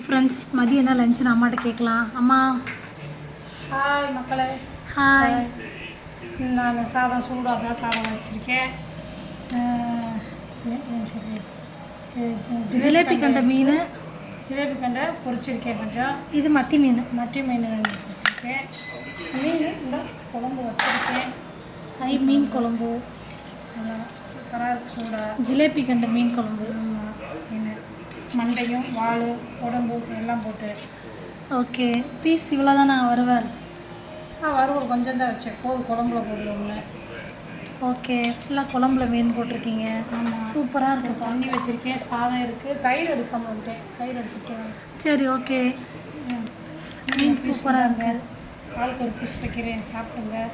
Friends, மதியம் என்ன லஞ்சுன்னு அம்மாட்ட கேட்கலாம். அம்மா ஹாய் மக்களே. ஹாய். நான் சாதம் சூடாக தான் சாதம் வச்சுருக்கேன். ஜிலேபி கண்ட மீன், ஜிலேபி கண்டை பொரிச்சிருக்கேன். கொஞ்சம் இது மத்தி மீன். மட்டி மீன் பொரிச்சிருக்கேன். மீன் இந்த குழம்பு வச்சுருக்கேன். மீன் குழம்பு நல்லா சூப்பராக இருக்குது. சூடாக ஜிலேபி கண்ட மீன் குழம்பு. மீன் மண்டையும் வால் உடம்பு எல்லாம் போட்டு. ஓகே, பீஸ் இவ்வளோ தான் நான் வருவேன். வறுவல் கொஞ்சம் தான் வச்சேன், போதும் குழம்புல போடுவோம்னு. ஓகே, ஃபுல்லாக குழம்புல மீன் போட்டிருக்கீங்க. ஆமாம், சூப்பராக இருக்குது. தண்ணி வச்சுருக்கேன், சாதம் இருக்குது. தயிர் எடுக்காம வந்துட்டேன், தயிர் எடுத்துட்டேன். சரி, ஓகே. மீன் சூப்பராக இருக்கு. ஆளுக்கு ஒரு பீஸ் வைக்கிறேன், சாப்பிடுங்க.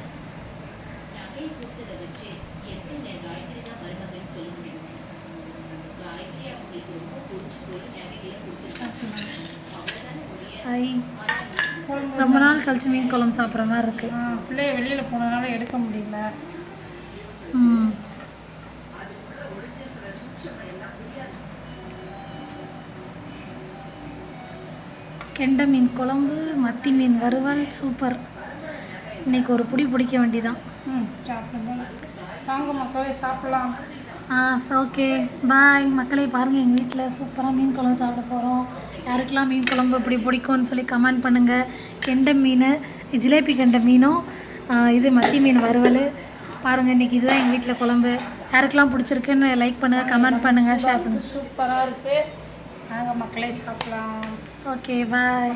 ரொம்ப நாள் கழிச்சு மீன் குழம்பு சாப்பிட்ற மாதிரி இருக்கு. பிள்ளைய வெளியில் போனதுனால எடுக்க முடியல. கெண்டை மீன் குழம்பு, மத்தி மீன் வறுவல், சூப்பர். இன்னைக்கு ஒரு புடி பிடிக்க வேண்டியதான். சாப்பிடுங்க, வாங்க மக்களே சாப்பிடலாம். ஓகே, பாய் மக்களே. பாருங்கள், எங்கள் வீட்டில் சூப்பராக மீன் குழம்பு சாப்பிட போகிறோம். யாருக்கெல்லாம் மீன் குழம்பு இப்படி பிடிக்கும்னு சொல்லி கமெண்ட் பண்ணுங்கள். கெண்டை மீன், ஜிலேபி கெண்டை மீனும், இது மத்தி மீன் வறுவல். பாருங்கள், இன்றைக்கி இதுதான் எங்கள் வீட்டில் குழம்பு. யாருக்கெல்லாம் பிடிச்சிருக்குன்னு லைக் பண்ணுங்கள், கமெண்ட் பண்ணுங்கள், ஷேர் பண்ணுங்கள். சூப்பராக இருக்குது. வாங்க மக்களே சாப்பிடலாம். ஓகே, பாய்.